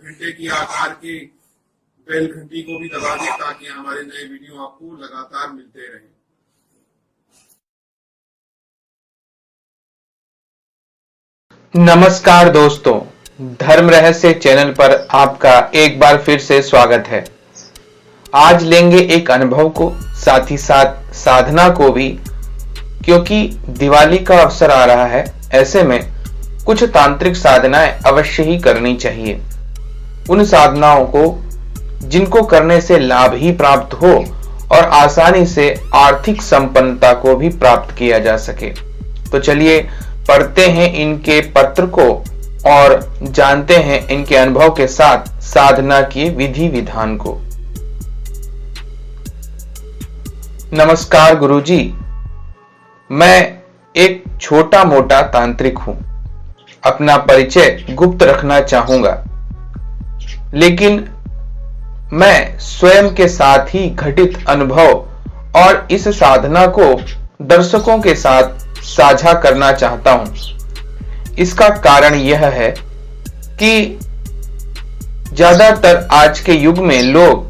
घंटे की आकार के बेल घंटी को भी दबा दें ताकि हमारे नए वीडियो आपको लगातार मिलते रहें। नमस्कार दोस्तों, धर्म रहस्य चैनल पर आपका एक बार फिर से स्वागत है। आज लेंगे एक अनुभव को, साथ ही साथ साधना को भी, क्योंकि दिवाली का अवसर आ रहा है। ऐसे में कुछ तांत्रिक साधनाएं अवश्य ही करनी चाहिए। उन साधनाओं को जिनको करने से लाभ ही प्राप्त हो और आसानी से आर्थिक संपन्नता को भी प्राप्त किया जा सके। तो चलिए पढ़ते हैं इनके पत्र को और जानते हैं इनके अनुभव के साथ साधना के विधि विधान को। नमस्कार गुरुजी, मैं एक छोटा मोटा तांत्रिक हूं। अपना परिचय गुप्त रखना चाहूंगा, लेकिन मैं स्वयं के साथ ही घटित अनुभव और इस साधना को दर्शकों के साथ साझा करना चाहता हूं। इसका कारण यह है कि ज्यादातर आज के युग में लोग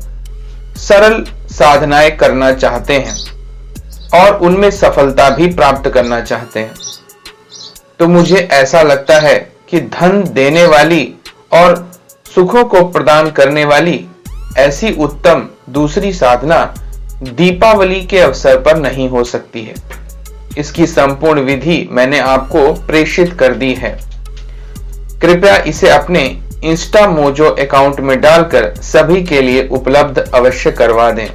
सरल साधनाएं करना चाहते हैं और उनमें सफलता भी प्राप्त करना चाहते हैं। तो मुझे ऐसा लगता है कि धन देने वाली और सुखों को प्रदान करने वाली ऐसी उत्तम दूसरी साधना दीपावली के अवसर पर नहीं हो सकती है। इसकी संपूर्ण विधि मैंने आपको प्रेषित कर दी है। कृपया इसे अपने इंस्टा मोजो अकाउंट में डालकर सभी के लिए उपलब्ध अवश्य करवा दें।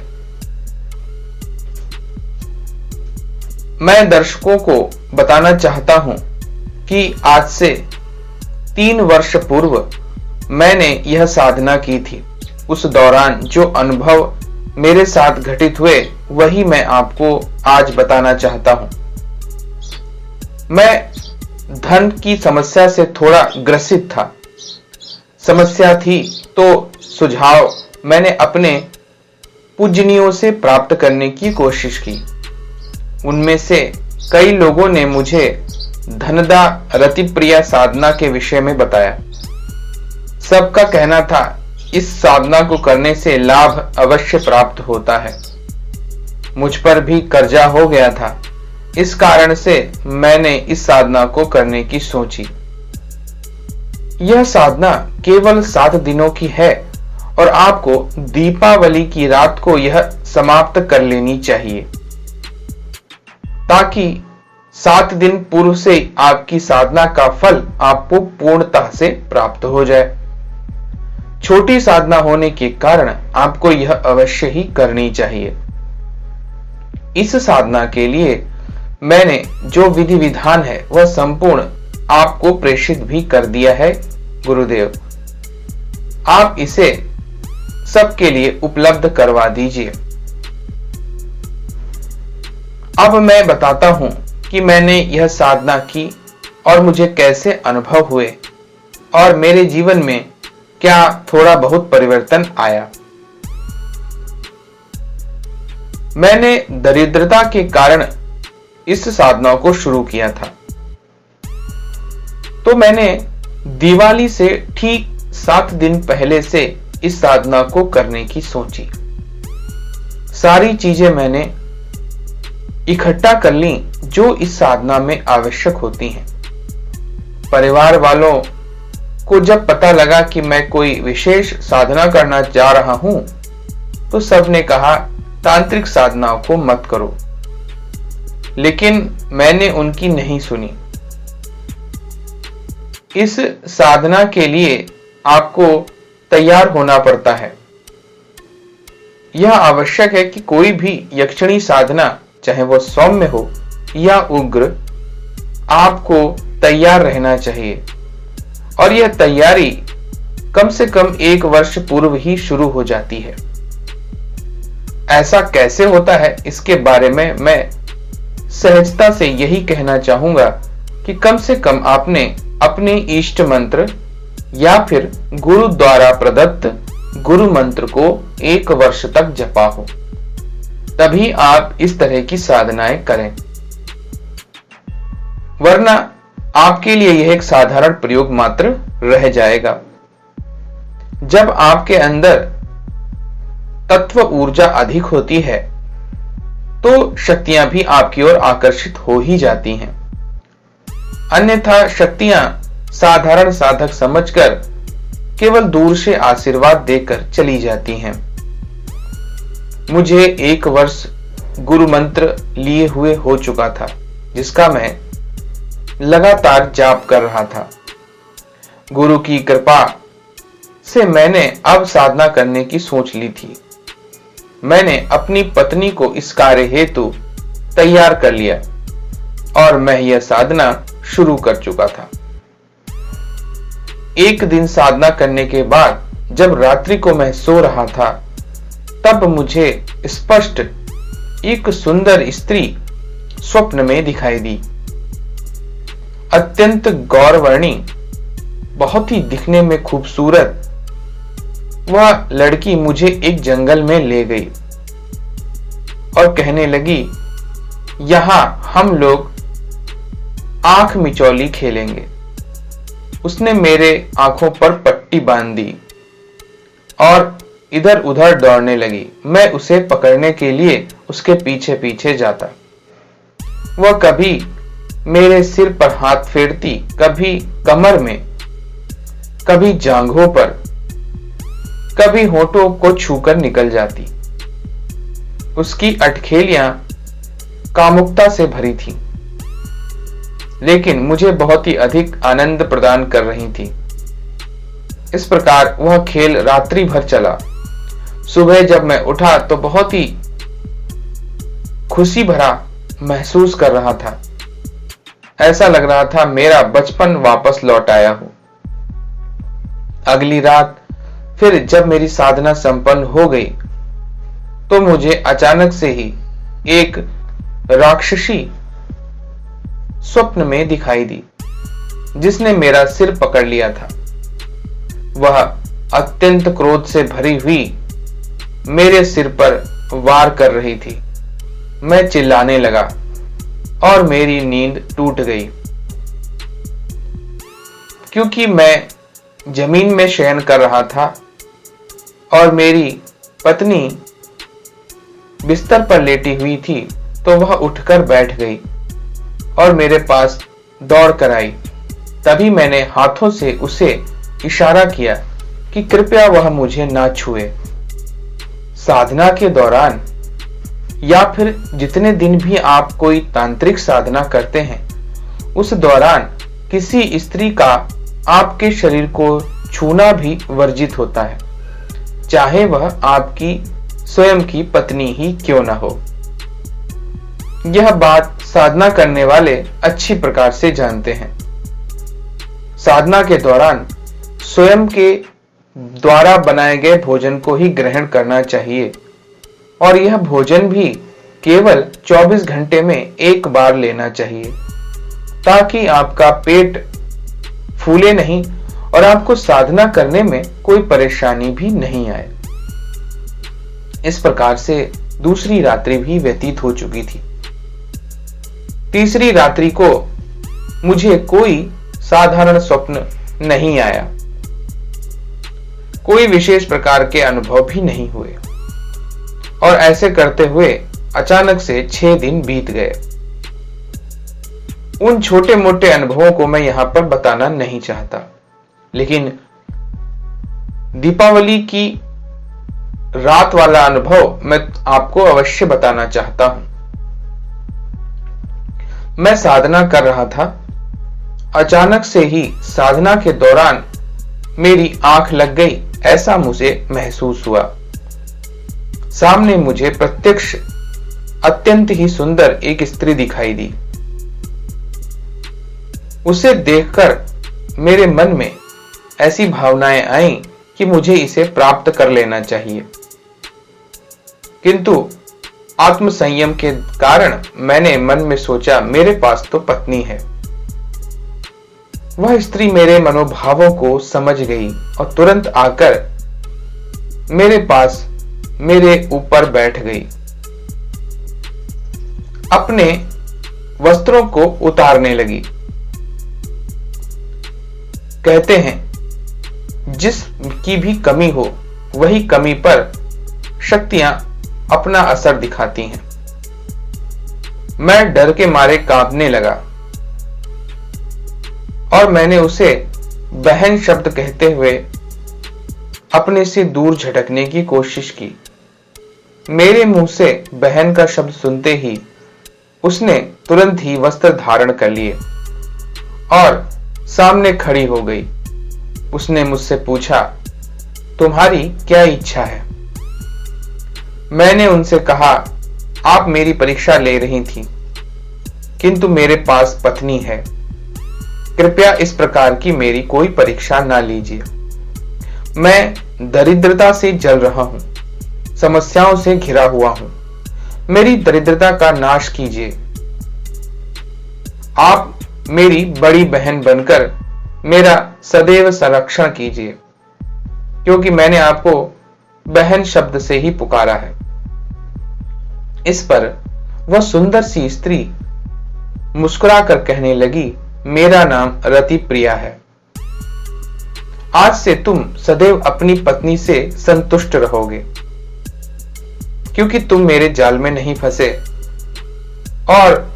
मैं दर्शकों को बताना चाहता हूं कि आज से 3 वर्ष पूर्व मैंने यह साधना की थी। उस दौरान जो अनुभव मेरे साथ घटित हुए वही मैं आपको आज बताना चाहता हूं। मैं धन की समस्या से थोड़ा ग्रसित था। समस्या थी तो सुझाव मैंने अपने पूजनियों से प्राप्त करने की कोशिश की। उनमें से कई लोगों ने मुझे धनदा रतिप्रिया साधना के विषय में बताया। सबका कहना था इस साधना को करने से लाभ अवश्य प्राप्त होता है। मुझ पर भी कर्जा हो गया था, इस कारण से मैंने इस साधना को करने की सोची। यह साधना केवल 7 दिनों की है और आपको दीपावली की रात को यह समाप्त कर लेनी चाहिए, ताकि 7 दिन पूर्व से आपकी साधना का फल आपको पूर्णतः से प्राप्त हो जाए। छोटी साधना होने के कारण आपको यह अवश्य ही करनी चाहिए। इस साधना के लिए मैंने जो विधि विधान है वह संपूर्ण आपको प्रेषित भी कर दिया है गुरुदेव। आप इसे सबके लिए उपलब्ध करवा दीजिए। अब मैं बताता हूं कि मैंने यह साधना की और मुझे कैसे अनुभव हुए और मेरे जीवन में क्या थोड़ा बहुत परिवर्तन आया। मैंने दरिद्रता के कारण इस साधना को शुरू किया था, तो मैंने दिवाली से ठीक 7 दिन पहले से इस साधना को करने की सोची। सारी चीजें मैंने इकट्ठा कर ली जो इस साधना में आवश्यक होती हैं। परिवार वालों को जब पता लगा कि मैं कोई विशेष साधना करना जा रहा हूं, तो सबने कहा तांत्रिक साधनाओं को मत करो, लेकिन मैंने उनकी नहीं सुनी। इस साधना के लिए आपको तैयार होना पड़ता है। यह आवश्यक है कि कोई भी यक्षिणी साधना, चाहे वह सौम्य हो या उग्र, आपको तैयार रहना चाहिए और यह तैयारी कम से कम 1 वर्ष पूर्व ही शुरू हो जाती है। ऐसा कैसे होता है इसके बारे में मैं सहजता से यही कहना चाहूंगा कि कम से कम आपने अपने इष्ट मंत्र या फिर गुरु द्वारा प्रदत्त गुरु मंत्र को 1 वर्ष तक जपा हो, तभी आप इस तरह की साधनाएं करें। वरना आपके लिए यह एक साधारण प्रयोग मात्र रह जाएगा। जब आपके अंदर तत्व ऊर्जा अधिक होती है तो शक्तियां भी आपकी ओर आकर्षित हो ही जाती हैं। अन्यथा शक्तियां साधारण साधक समझकर केवल दूर से आशीर्वाद देकर चली जाती हैं। मुझे 1 वर्ष गुरु मंत्र लिए हुए हो चुका था, जिसका मैं लगातार जाप कर रहा था। गुरु की कृपा से मैंने अब साधना करने की सोच ली थी। मैंने अपनी पत्नी को इस कार्य हेतु तैयार कर लिया और मैं यह साधना शुरू कर चुका था। एक दिन साधना करने के बाद जब रात्रि को मैं सो रहा था, तब मुझे स्पष्ट एक सुंदर स्त्री स्वप्न में दिखाई दी। अत्यंत गौरवर्णी, बहुत ही दिखने में खूबसूरत वह लड़की मुझे एक जंगल में ले गई और कहने लगी, यहां हम लोग आंख मिचौली खेलेंगे। उसने मेरे आंखों पर पट्टी बांध दी और इधर उधर दौड़ने लगी। मैं उसे पकड़ने के लिए उसके पीछे पीछे जाता। वह कभी मेरे सिर पर हाथ फेरती, कभी कमर में, कभी जांघों पर, कभी होठों को छूकर निकल जाती। उसकी अटखेलियां कामुकता से भरी थी, लेकिन मुझे बहुत ही अधिक आनंद प्रदान कर रही थी। इस प्रकार वह खेल रात्रि भर चला। सुबह जब मैं उठा तो बहुत ही खुशी भरा महसूस कर रहा था। ऐसा लग रहा था मेरा बचपन वापस लौट आया हो। अगली रात फिर जब मेरी साधना संपन्न हो गई तो मुझे अचानक से ही एक राक्षसी स्वप्न में दिखाई दी, जिसने मेरा सिर पकड़ लिया था। वह अत्यंत क्रोध से भरी हुई मेरे सिर पर वार कर रही थी। मैं चिल्लाने लगा और मेरी नींद टूट गई। क्योंकि मैं जमीन में शयन कर रहा था और मेरी पत्नी बिस्तर पर लेटी हुई थी, तो वह उठकर बैठ गई और मेरे पास दौड़ कर आई। तभी मैंने हाथों से उसे इशारा किया कि कृपया वह मुझे ना छुए। साधना के दौरान या फिर जितने दिन भी आप कोई तांत्रिक साधना करते हैं, उस दौरान किसी स्त्री का आपके शरीर को छूना भी वर्जित होता है, चाहे वह आपकी स्वयं की पत्नी ही क्यों न हो। यह बात साधना करने वाले अच्छी प्रकार से जानते हैं। साधना के दौरान स्वयं के द्वारा बनाए गए भोजन को ही ग्रहण करना चाहिए और यह भोजन भी केवल 24 घंटे में एक बार लेना चाहिए, ताकि आपका पेट फूले नहीं और आपको साधना करने में कोई परेशानी भी नहीं आए। इस प्रकार से दूसरी रात्रि भी व्यतीत हो चुकी थी। तीसरी रात्रि को मुझे कोई साधारण स्वप्न नहीं आया, कोई विशेष प्रकार के अनुभव भी नहीं हुए और ऐसे करते हुए अचानक से 6 दिन बीत गए। उन छोटे मोटे अनुभवों को मैं यहां पर बताना नहीं चाहता, लेकिन दीपावली की रात वाला अनुभव मैं आपको अवश्य बताना चाहता हूं। मैं साधना कर रहा था। अचानक से ही साधना के दौरान मेरी आंख लग गई, ऐसा मुझे महसूस हुआ। सामने मुझे प्रत्यक्ष अत्यंत ही सुंदर एक स्त्री दिखाई दी। उसे देखकर मेरे मन में ऐसी भावनाएं आईं कि मुझे इसे प्राप्त कर लेना चाहिए, किंतु आत्मसंयम के कारण मैंने मन में सोचा, मेरे पास तो पत्नी है। वह स्त्री मेरे मनोभावों को समझ गई और तुरंत आकर मेरे पास मेरे ऊपर बैठ गई। अपने वस्त्रों को उतारने लगी। कहते हैं जिस की भी कमी हो वही कमी पर शक्तियां अपना असर दिखाती हैं। मैं डर के मारे कांपने लगा और मैंने उसे बहन शब्द कहते हुए अपने से दूर झटकने की कोशिश की। मेरे मुंह से बहन का शब्द सुनते ही उसने तुरंत ही वस्त्र धारण कर लिए और सामने खड़ी हो गई। उसने मुझसे पूछा, तुम्हारी क्या इच्छा है? मैंने उनसे कहा, आप मेरी परीक्षा ले रही थी, किंतु मेरे पास पत्नी है। कृपया इस प्रकार की मेरी कोई परीक्षा ना लीजिए। मैं दरिद्रता से जल रहा हूं, समस्याओं से घिरा हुआ हूं। मेरी दरिद्रता का नाश कीजिए। आप मेरी बड़ी बहन बनकर मेरा सदैव संरक्षण कीजिए, क्योंकि मैंने आपको बहन शब्द से ही पुकारा है। इस पर वह सुंदर सी स्त्री मुस्कुराकर कहने लगी, मेरा नाम रति प्रिया है। आज से तुम सदैव अपनी पत्नी से संतुष्ट रहोगे, क्योंकि तुम मेरे जाल में नहीं फंसे और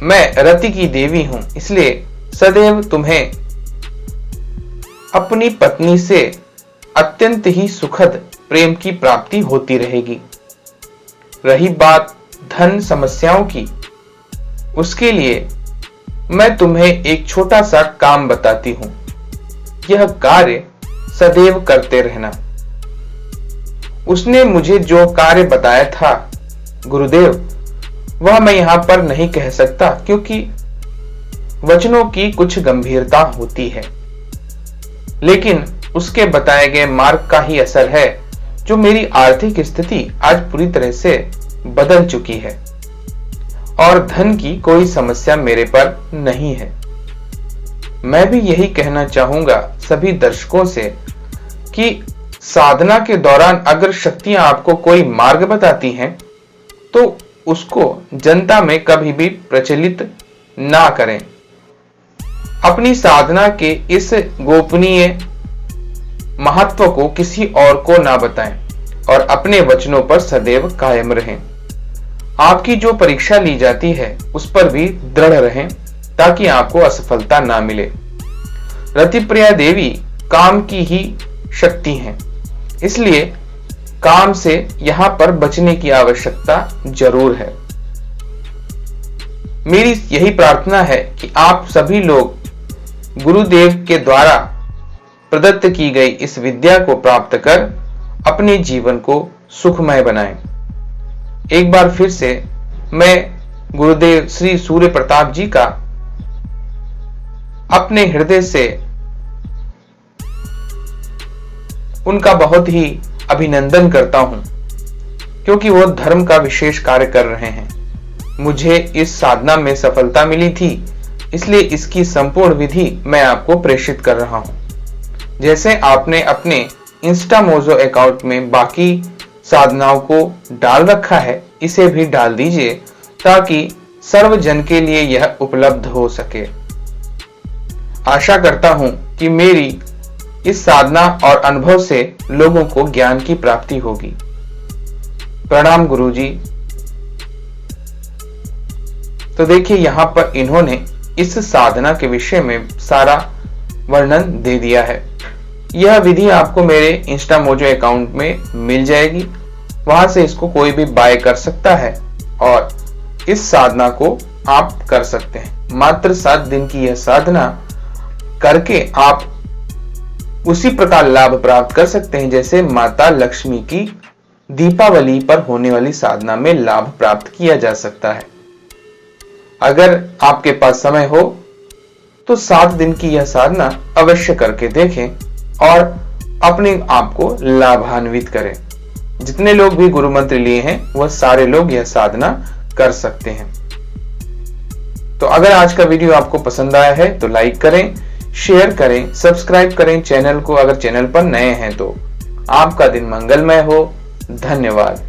मैं रति की देवी हूं, इसलिए सदैव तुम्हें अपनी पत्नी से अत्यंत ही सुखद प्रेम की प्राप्ति होती रहेगी। रही बात धन समस्याओं की, उसके लिए मैं तुम्हें एक छोटा सा काम बताती हूं। यह कार्य सदैव करते रहना। उसने मुझे जो कार्य बताया था गुरुदेव, वह मैं यहां पर नहीं कह सकता, क्योंकि वचनों की कुछ गंभीरता होती है, लेकिन उसके बताए गए मार्ग का ही असर है जो मेरी आर्थिक स्थिति आज पूरी तरह से बदल चुकी है और धन की कोई समस्या मेरे पर नहीं है। मैं भी यही कहना चाहूंगा सभी दर्शकों से कि साधना के दौरान अगर शक्तियां आपको कोई मार्ग बताती हैं तो उसको जनता में कभी भी प्रचलित ना करें। अपनी साधना के इस गोपनीय महत्व को किसी और को ना बताएं और अपने वचनों पर सदैव कायम रहें। आपकी जो परीक्षा ली जाती है उस पर भी दृढ़ रहें ताकि आपको असफलता ना मिले। रतिप्रिया देवी काम की ही शक्ति हैं, इसलिए काम से यहां पर बचने की आवश्यकता जरूर है। मेरी यही प्रार्थना है कि आप सभी लोग गुरुदेव के द्वारा प्रदत्त की गई इस विद्या को प्राप्त कर अपने जीवन को सुखमय बनाएं। एक बार फिर से मैं गुरुदेव श्री सूर्य प्रताप जी का अपने हृदय से उनका बहुत ही अभिनंदन करता हूं, क्योंकि वो धर्म का विशेष कार्य कर रहे हैं। मुझे इस साधना में सफलता मिली थी, इसलिए इसकी संपूर्ण विधि मैं आपको प्रेषित कर रहा हूं। जैसे आपने अपने इंस्टामोजो अकाउंट में बाकी साधनाओं को डाल रखा है, इसे भी डाल दीजिए ताकि सर्वजन के लिए यह उपलब्ध हो सके। आशा करता हूं कि मेरी इस साधना और अनुभव से लोगों को ज्ञान की प्राप्ति होगी। प्रणाम गुरुजी। तो देखिए, यहां पर इन्होंने इस साधना के विषय में सारा वर्णन दे दिया है। यह विधि आपको मेरे इंस्टामोजो अकाउंट में मिल जाएगी, वहां से इसको कोई भी बाय कर सकता है और इस साधना को आप कर सकते हैं। मात्र 7 दिन की यह साधना करके आप उसी प्रकार लाभ प्राप्त कर सकते हैं जैसे माता लक्ष्मी की दीपावली पर होने वाली साधना में लाभ प्राप्त किया जा सकता है। अगर आपके पास समय हो तो 7 दिन की यह साधना अवश्य करके देखें और अपने आप को लाभान्वित करें। जितने लोग भी गुरु मंत्र लिए हैं वह सारे लोग यह साधना कर सकते हैं। तो अगर आज का वीडियो आपको पसंद आया है तो लाइक करें, शेयर करें, सब्सक्राइब करें चैनल को अगर चैनल पर नए हैं तो। आपका दिन मंगलमय हो। धन्यवाद।